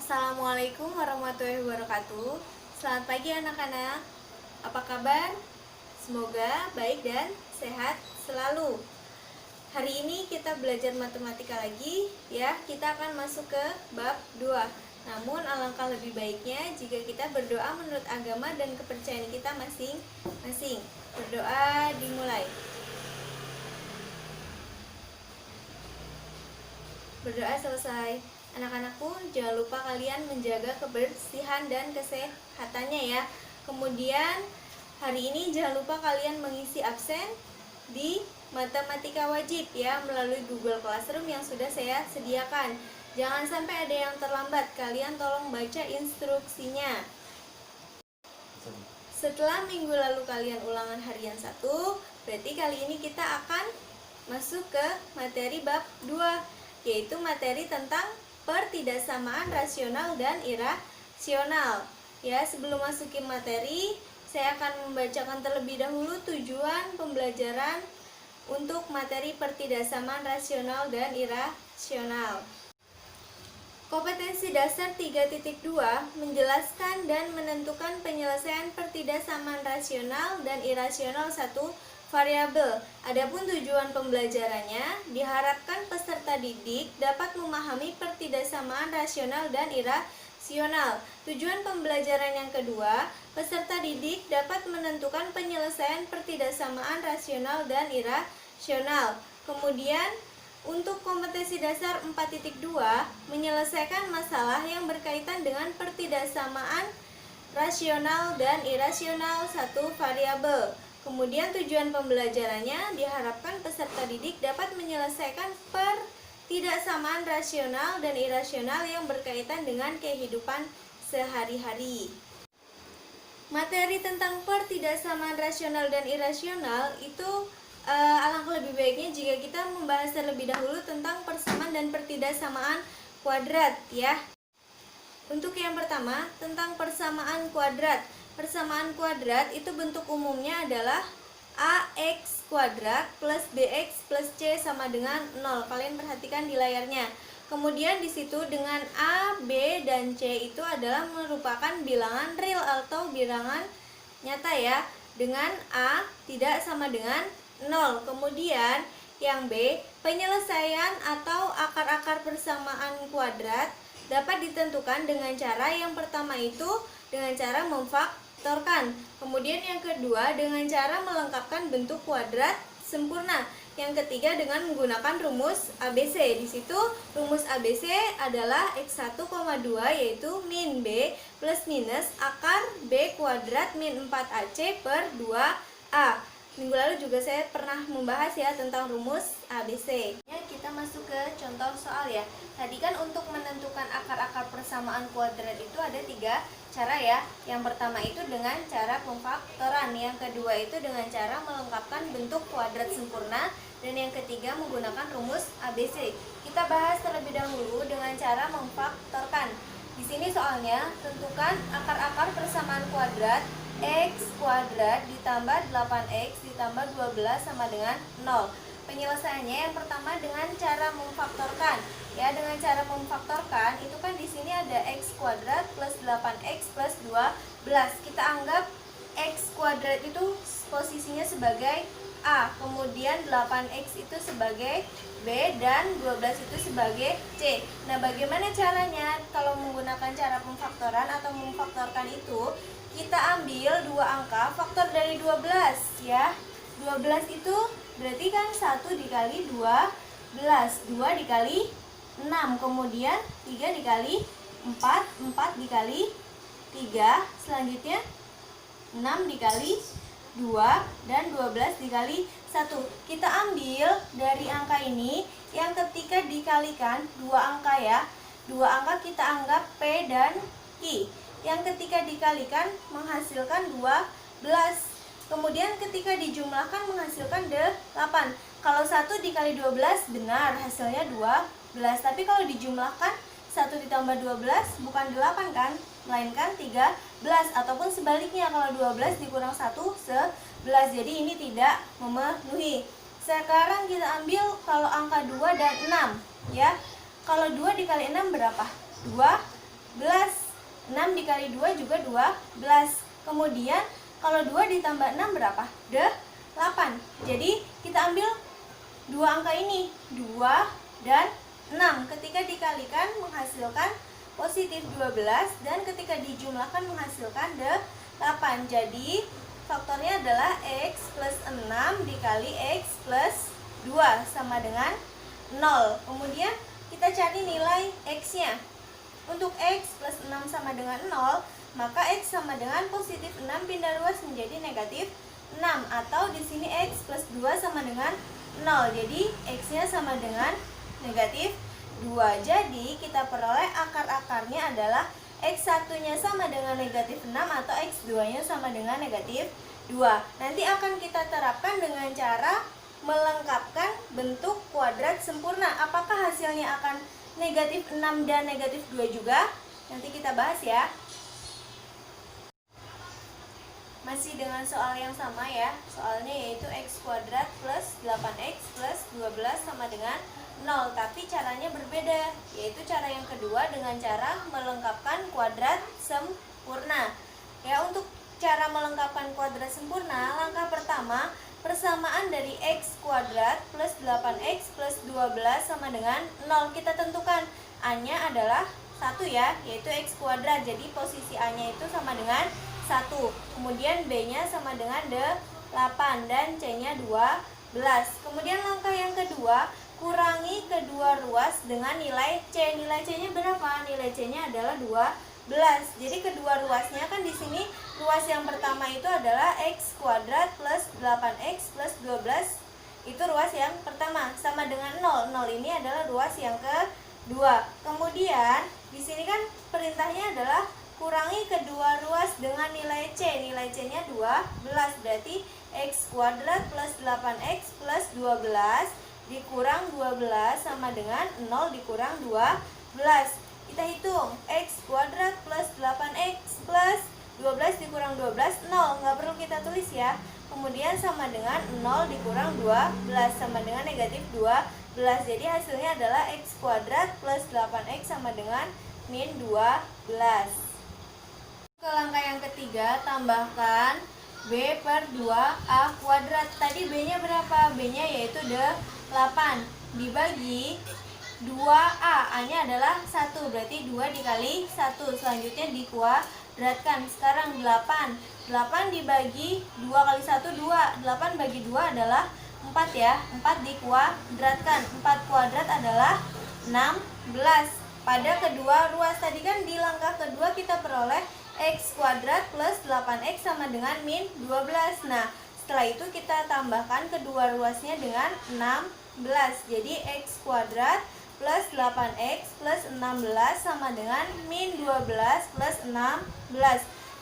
Assalamualaikum warahmatullahi wabarakatuh. Selamat pagi anak-anak. Apa kabar? Semoga baik dan sehat selalu. Hari ini kita belajar matematika lagi ya. Kita akan masuk ke bab 2. Namun alangkah lebih baiknya jika kita berdoa menurut agama dan kepercayaan kita masing-masing. Berdoa dimulai. Berdoa selesai. Anak-anakku, jangan lupa kalian menjaga kebersihan dan kesehatannya ya. Kemudian hari ini jangan lupa kalian mengisi absen di matematika wajib ya melalui Google Classroom yang sudah saya sediakan. Jangan sampai ada yang terlambat. Kalian tolong baca instruksinya. Setelah minggu lalu kalian ulangan harian 1, berarti kali ini kita akan masuk ke materi bab 2, yaitu materi tentang pertidaksamaan rasional dan irasional. Ya, sebelum masukin materi, saya akan membacakan terlebih dahulu tujuan pembelajaran untuk materi pertidaksamaan rasional dan irasional. Kompetensi dasar 3.2 menjelaskan dan menentukan penyelesaian pertidaksamaan rasional dan irasional satu variabel. Adapun tujuan pembelajarannya, diharapkan peserta didik dapat memahami pertidaksamaan rasional dan irasional. Tujuan pembelajaran yang kedua, peserta didik dapat menentukan penyelesaian pertidaksamaan rasional dan irasional. Kemudian, untuk kompetensi dasar 4.2, menyelesaikan masalah yang berkaitan dengan pertidaksamaan rasional dan irasional satu variabel. Kemudian tujuan pembelajarannya diharapkan peserta didik dapat menyelesaikan pertidaksamaan rasional dan irasional yang berkaitan dengan kehidupan sehari-hari. Materi tentang pertidaksamaan rasional dan irasional itu alangkah lebih baiknya jika kita membahas terlebih dahulu tentang persamaan dan pertidaksamaan kuadrat ya. Untuk yang pertama, tentang persamaan kuadrat. Persamaan kuadrat itu bentuk umumnya adalah ax kuadrat plus bx plus c sama dengan 0. Kalian perhatikan di layarnya. Kemudian di situ dengan a, b, dan c itu adalah merupakan bilangan real atau bilangan nyata ya. Dengan a tidak sama dengan 0. Kemudian yang b, penyelesaian atau akar-akar persamaan kuadrat dapat ditentukan dengan cara yang pertama itu dengan cara memfaktorkan. Kemudian yang kedua dengan cara melengkapkan bentuk kuadrat sempurna. Yang ketiga dengan menggunakan rumus ABC. Di situ rumus ABC adalah X1, 2 yaitu min B plus minus akar B kuadrat min 4AC per 2A. Minggu lalu juga saya pernah membahas ya tentang rumus ABC. Ya, kita masuk ke contoh soal ya. Tadi kan untuk menentukan akar-akar persamaan kuadrat itu ada 3 cara ya. Yang pertama itu dengan cara pemfaktoran, yang kedua itu dengan cara melengkapkan bentuk kuadrat sempurna, dan yang ketiga menggunakan rumus ABC. Kita bahas terlebih dahulu dengan cara memfaktorkan. Di sini soalnya tentukan akar-akar persamaan kuadrat x kuadrat ditambah 8x ditambah 12 sama dengan 0. Penyelesaiannya yang pertama dengan cara memfaktorkan. Ya, dengan cara memfaktorkan itu kan di sini ada x kuadrat plus 8x plus 12. Kita anggap x kuadrat itu posisinya sebagai a, kemudian 8x itu sebagai b, dan 12 itu sebagai c. Nah, bagaimana caranya kalau menggunakan cara pemfaktoran atau memfaktorkan itu? Kita ambil dua angka faktor dari 12 ya. 12 itu berarti kan 1 dikali 12, 2 dikali 6, kemudian 3 dikali 4, 4 dikali 3, selanjutnya 6 dikali 2, dan 12 dikali 1. Kita ambil dari angka ini yang ketika dikalikan dua angka ya. Dua angka kita anggap P dan Q. Yang ketika dikalikan menghasilkan 12. Kemudian ketika dijumlahkan menghasilkan 8. Kalau 1 dikali 12 benar hasilnya 12. Tapi kalau dijumlahkan 1 ditambah 12 bukan 8 kan, melainkan 13. Ataupun sebaliknya, kalau 12 dikurang 1 11. Jadi ini tidak memenuhi. Sekarang kita ambil kalau angka 2 dan 6 ya. Kalau 2 dikali 6 berapa? 12. 6 dikali 2 juga 12. Kemudian kalau 2 ditambah 6 berapa? 8. Jadi kita ambil dua angka ini, 2 dan 6. Ketika dikalikan menghasilkan positif 12 dan ketika dijumlahkan menghasilkan 8. Jadi faktornya adalah X plus 6 dikali X plus 2 sama dengan 0. Kemudian kita cari nilai X-nya. Untuk X plus 6 sama dengan 0, maka X sama dengan positif 6 pindah ruas menjadi negatif 6. Atau di sini X plus 2 sama dengan 0. Jadi X-nya sama dengan negatif 2. Jadi kita peroleh akar-akarnya adalah X1-nya sama dengan negatif 6 atau X2-nya sama dengan negatif 2. Nanti akan kita terapkan dengan cara melengkapkan bentuk kuadrat sempurna. Apakah hasilnya akan negatif 6 dan negatif 2 juga? Nanti kita bahas ya. Masih dengan soal yang sama ya. Soalnya yaitu X kuadrat plus 8X plus 12 sama dengan 0. Tapi caranya berbeda, yaitu cara yang kedua dengan cara melengkapkan kuadrat sempurna. Ya, untuk cara melengkapkan kuadrat sempurna, langkah pertama, persamaan dari X kuadrat plus 8X plus 12 sama dengan 0. Kita tentukan A-nya adalah 1 ya, yaitu X kuadrat. Jadi posisi A-nya itu sama dengan 1. Kemudian B-nya sama dengan 8 dan C-nya 12. Kemudian langkah yang kedua, kurangi kedua ruas dengan nilai C. Nilai C-nya berapa? Nilai C-nya adalah 12. Jadi kedua ruasnya kan di sini ruas yang pertama itu adalah X kuadrat plus 8X plus 12. Itu ruas yang pertama sama dengan 0. 0 ini adalah ruas yang kedua. Kemudian di sini kan perintahnya adalah kurangi kedua ruas dengan nilai C. Nilai C-nya 12. Berarti X kuadrat plus 8X plus 12 dikurang 12 sama dengan 0 dikurang 12. Kita hitung X kuadrat plus 8X plus 12 dikurang 12, 0. Nggak perlu kita tulis ya. Kemudian sama dengan 0 dikurang 12 sama dengan negatif 12. Jadi hasilnya adalah X kuadrat plus 8X sama dengan min 12. Ke langkah yang ketiga, tambahkan B per 2A kuadrat. Tadi B-nya berapa? B-nya yaitu 8 dibagi 2A. A-nya adalah 1, berarti 2 dikali 1. Selanjutnya dikuadratkan. Sekarang 8. 8 dibagi 2 kali 1, 2. 8 bagi 2 adalah 4 ya. 4 dikuadratkan. 4 kuadrat adalah 16. Pada kedua ruas tadi kan di langkah kedua kita peroleh X kuadrat plus 8X sama dengan min 12. Nah, setelah itu kita tambahkan kedua ruasnya dengan 16. Jadi X kuadrat plus 8X plus 16 sama dengan min 12 plus 16.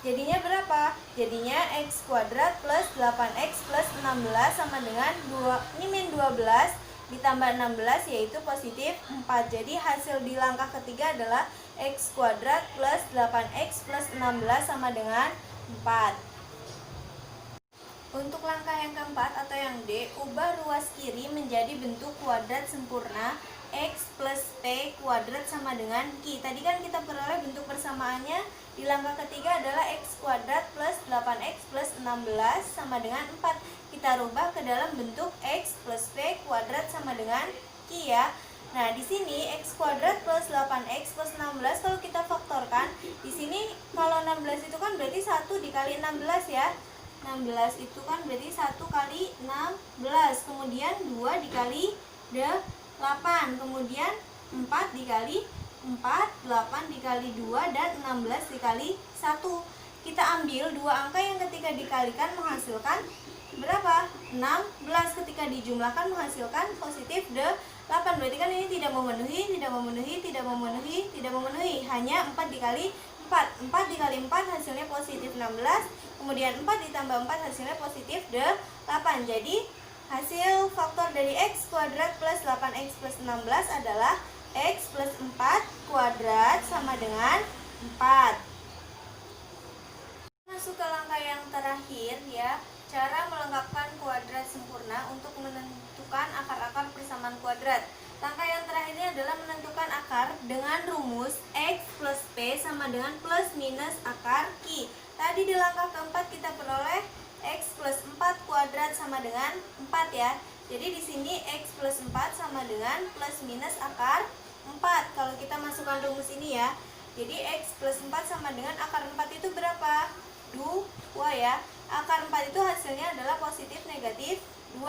Jadinya berapa? Jadinya X kuadrat plus 8X plus 16 sama dengan 2, ini min 12 ditambah 16 yaitu positif 4. Jadi hasil di langkah ketiga adalah X kuadrat plus 8X plus 16 sama dengan 4. Untuk langkah yang keempat atau yang D, ubah ruas kiri menjadi bentuk kuadrat sempurna. X plus P kuadrat sama dengan Q. Tadi kan kita peroleh bentuk persamaannya di langkah ketiga adalah X kuadrat plus 8X plus 16 sama dengan 4. Kita rubah ke dalam bentuk X plus P kuadrat sama dengan Q ya. Nah, di sini X kuadrat plus 8X plus 16 kalau kita faktorkan, di sini kalau 16 itu kan berarti 1 dikali 16 ya. 16 itu kan berarti 1 kali 16. Kemudian 2 dikali 8, kemudian 4 dikali 4, 8 dikali 2, dan 16 dikali 1. Kita ambil dua angka yang ketika dikalikan menghasilkan berapa? 16. Ketika dijumlahkan menghasilkan positif 8. Berarti kan ini tidak memenuhi, tidak memenuhi, tidak memenuhi, tidak memenuhi. Hanya 4 dikali 4. 4 dikali 4 hasilnya positif 16. Kemudian 4 ditambah 4 hasilnya positif 8. Jadi hasil faktor dari X kuadrat plus 8X plus 16 adalah X plus 4 kuadrat sama dengan 4. Masuk ke langkah yang terakhir ya, cara melengkapkan kuadrat sempurna untuk menentukan akar-akar persamaan kuadrat. Langkah yang terakhir ini adalah menentukan akar dengan rumus X plus P C sama dengan plus minus akar Q. Tadi di langkah keempat kita peroleh X plus 4 kuadrat sama dengan 4 ya. Jadi di sini X plus 4 sama dengan plus minus akar 4. Kalau kita masukkan rumus ini ya. Jadi X plus 4 sama dengan akar 4 itu berapa? 2 ya. Akar 4 itu hasilnya adalah positif negatif 2.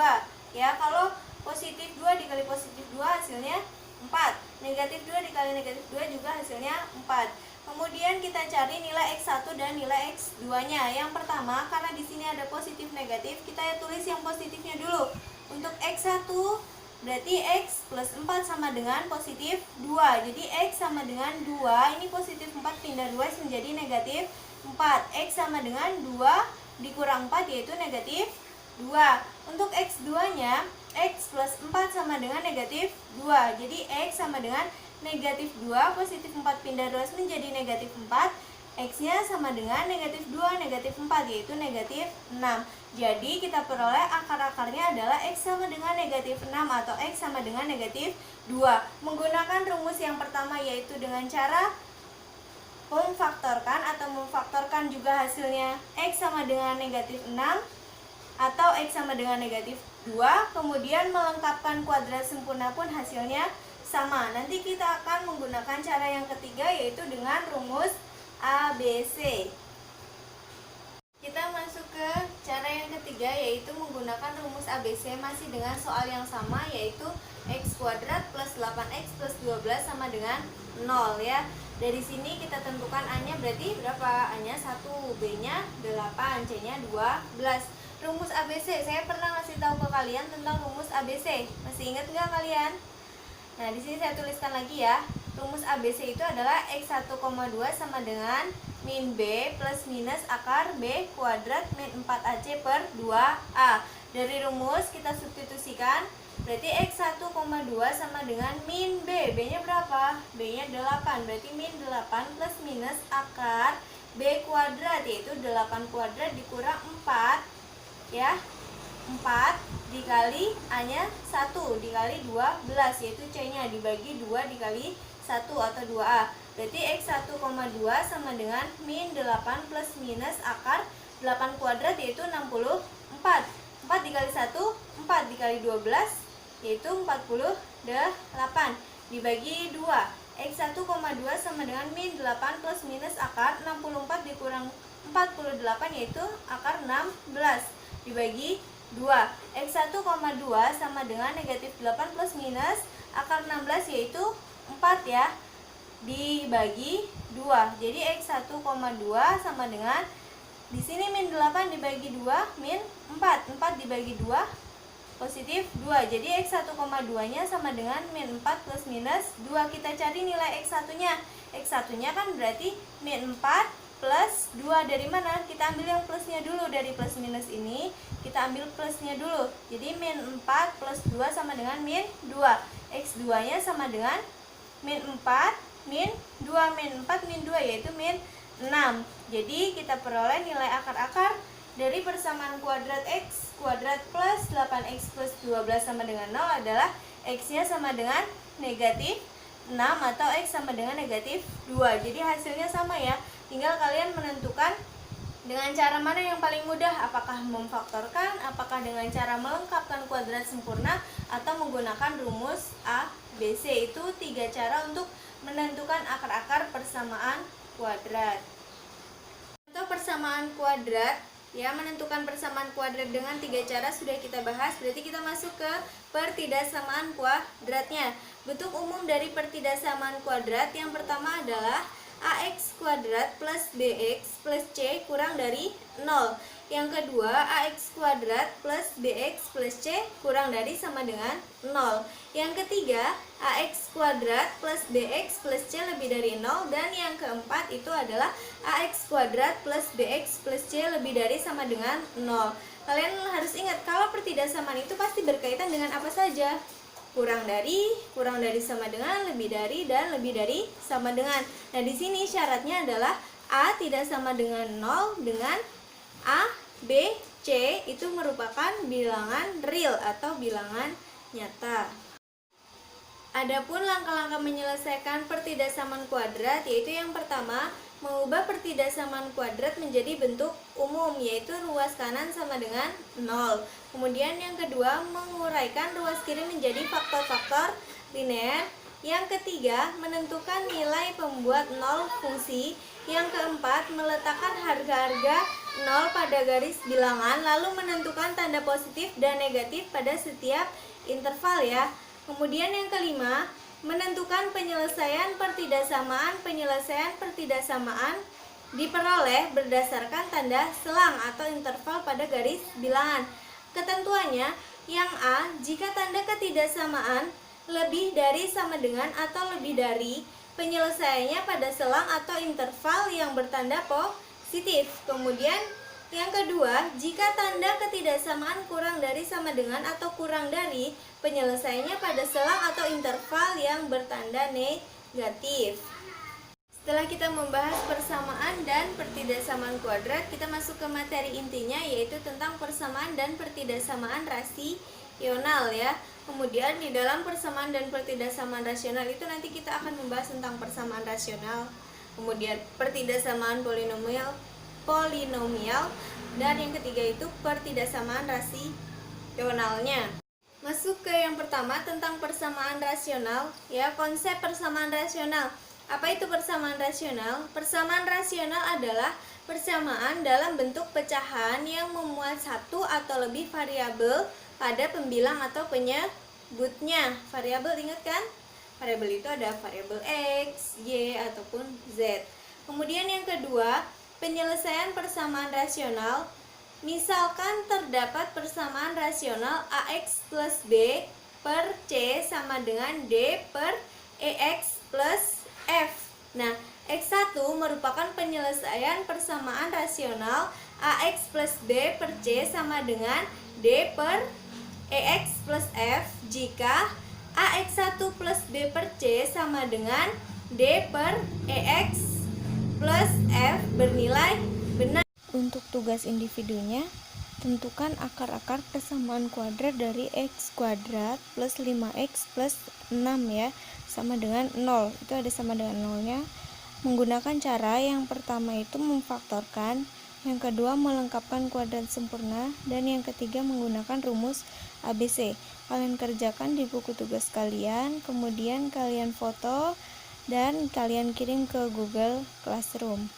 Ya, kalau positif 2 dikali positif 2 hasilnya 4. Negatif 2 dikali negatif 2 juga hasilnya 4. Kemudian kita cari nilai X1 dan nilai X2-nya. Yang pertama, karena di sini ada positif negatif, kita tulis yang positifnya dulu. Untuk X1 berarti X plus 4 sama dengan positif 2. Jadi X sama dengan 2, ini positif 4 pindah 2 menjadi negatif 4. X sama dengan 2 dikurang 4 yaitu negatif 2. Untuk X2-nya, X plus 4 sama dengan negatif 2. Jadi X sama dengan negatif 2, positif 4 pindah 2 menjadi negatif 4. X-nya sama dengan negatif 2, negatif 4 yaitu negatif 6. Jadi kita peroleh akar-akarnya adalah X sama dengan negatif 6 atau X sama dengan negatif 2. Menggunakan rumus yang pertama yaitu dengan cara memfaktorkan atau memfaktorkan juga hasilnya X sama dengan negatif 6 atau X sama dengan negatif 2. Kemudian melengkapkan kuadrat sempurna pun hasilnya sama. Nanti kita akan menggunakan cara yang ketiga yaitu dengan rumus ABC. Kita masuk ke cara yang ketiga yaitu menggunakan rumus ABC masih dengan soal yang sama yaitu X kuadrat plus 8X plus 12 sama dengan 0 ya. Dari sini kita tentukan A-nya berarti berapa? A-nya 1, B-nya 8, C-nya 12. Rumus ABC, saya pernah ngasih tahu ke kalian tentang rumus ABC. Masih ingat nggak kalian? Nah, di sini saya tuliskan lagi ya. Rumus ABC itu adalah X1,2 sama dengan min B plus minus akar B kuadrat min 4AC per 2A. Dari rumus kita substitusikan, berarti X1,2 sama dengan min B. B-nya berapa? B-nya 8. Berarti min 8 plus minus akar B kuadrat, yaitu 8 kuadrat dikurang 4 ya. 4 dikali A-nya 1 dikali 12 yaitu C-nya dibagi 2 dikali 1 atau 2A. Berarti X1,2 sama dengan min 8 plus minus akar 8 kuadrat yaitu 64. 4 dikali 1, 4 dikali 12 yaitu 48 dibagi 2. X1,2 sama dengan min 8 plus minus akar 64 dikurang 48 yaitu akar 16 dibagi 2. X1,2 sama dengan negatif 8 plus minus akar 16 yaitu 4 ya, dibagi 2. Jadi X1,2 sama dengan di sini min 8 dibagi 2 min 4. 4 dibagi 2 positif 2. Jadi X1,2 nya sama dengan min 4 plus minus 2. Kita cari nilai X1-nya. X1-nya kan berarti min 4 plus 2 dari mana? Kita ambil yang plusnya dulu. Dari plus minus ini kita ambil plusnya dulu. Jadi min 4 plus 2 sama dengan min 2. X2 nya sama dengan min 4 min 2. Min 4 min 2 yaitu min 6. Jadi kita peroleh nilai akar-akar dari persamaan kuadrat X kuadrat plus 8X plus 12 sama dengan 0 adalah X nya sama dengan negatif 6 atau X sama dengan negatif 2. Jadi hasilnya sama ya. Tinggal kalian menentukan dengan cara mana yang paling mudah, apakah memfaktorkan, apakah dengan cara melengkapkan kuadrat sempurna, atau menggunakan rumus A, B, C. Itu 3 cara untuk menentukan akar-akar persamaan kuadrat. Untuk persamaan kuadrat, ya, menentukan persamaan kuadrat dengan 3 cara sudah kita bahas. Berarti kita masuk ke pertidaksamaan kuadratnya. Bentuk umum dari pertidaksamaan kuadrat yang pertama adalah AX kuadrat plus BX plus C kurang dari 0. Yang kedua, AX kuadrat plus BX plus C kurang dari sama dengan 0. Yang ketiga, AX kuadrat plus BX plus C lebih dari 0. Dan yang keempat itu adalah AX kuadrat plus BX plus C lebih dari sama dengan 0. Kalian harus ingat kalau pertidaksamaan itu pasti berkaitan dengan apa saja? Kurang dari sama dengan, lebih dari, dan lebih dari sama dengan. Nah, di sini syaratnya adalah A tidak sama dengan 0 dengan A, B, C itu merupakan bilangan real atau bilangan nyata. Adapun langkah-langkah menyelesaikan pertidaksamaan kuadrat, yaitu yang pertama, mengubah pertidaksamaan kuadrat menjadi bentuk umum, yaitu ruas kanan sama dengan 0. Kemudian yang kedua, menguraikan ruas kiri menjadi faktor-faktor linear. Yang ketiga, menentukan nilai pembuat 0 fungsi. Yang keempat, meletakkan harga-harga 0 pada garis bilangan, lalu menentukan tanda positif dan negatif pada setiap interval ya. Kemudian yang kelima, menentukan penyelesaian pertidaksamaan. Penyelesaian pertidaksamaan diperoleh berdasarkan tanda selang atau interval pada garis bilangan. Ketentuannya, yang A, jika tanda ketidaksamaan lebih dari sama dengan atau lebih dari, penyelesaiannya pada selang atau interval yang bertanda positif. Kemudian yang kedua, jika tanda ketidaksamaan kurang dari sama dengan atau kurang dari, penyelesaiannya pada selang atau interval yang bertanda negatif. Setelah kita membahas persamaan dan pertidaksamaan kuadrat, kita masuk ke materi intinya, yaitu tentang persamaan dan pertidaksamaan rasional ya. Kemudian di dalam persamaan dan pertidaksamaan rasional itu nanti kita akan membahas tentang persamaan rasional, kemudian pertidaksamaan polinomial, dan yang ketiga itu pertidaksamaan rasionalnya. Masuk ke yang pertama tentang persamaan rasional ya, konsep persamaan rasional. Apa itu persamaan rasional? Persamaan rasional adalah persamaan dalam bentuk pecahan yang memuat satu atau lebih variabel pada pembilang atau penyebutnya. Variabel, ingat kan? Variabel itu ada variabel X, Y, ataupun Z. Kemudian yang kedua, penyelesaian persamaan rasional. Misalkan terdapat persamaan rasional AX plus B per C sama dengan D per EX plus F. Nah, X1 merupakan penyelesaian persamaan rasional AX plus B per C sama dengan D per EX plus F jika AX1 plus B per C sama dengan D per EX plus F bernilai benar. Untuk tugas individunya, tentukan akar-akar persamaan kuadrat dari X kuadrat plus 5X plus 6 ya, sama dengan 0. Itu ada sama dengan 0-nya. Menggunakan cara yang pertama itu memfaktorkan, yang kedua melengkapkan kuadrat sempurna, dan yang ketiga menggunakan rumus ABC. Kalian kerjakan di buku tugas kalian, kemudian kalian foto dan kalian kirim ke Google Classroom.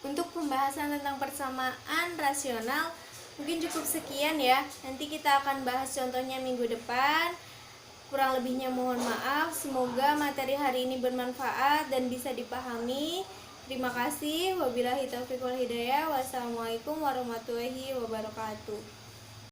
Untuk pembahasan tentang persamaan rasional mungkin cukup sekian ya. Nanti kita akan bahas contohnya minggu depan. Kurang lebihnya mohon maaf. Semoga materi hari ini bermanfaat dan bisa dipahami. Terima kasih. Wabillahi taufiq wal hidayah. Wassalamualaikum warahmatullahi wabarakatuh.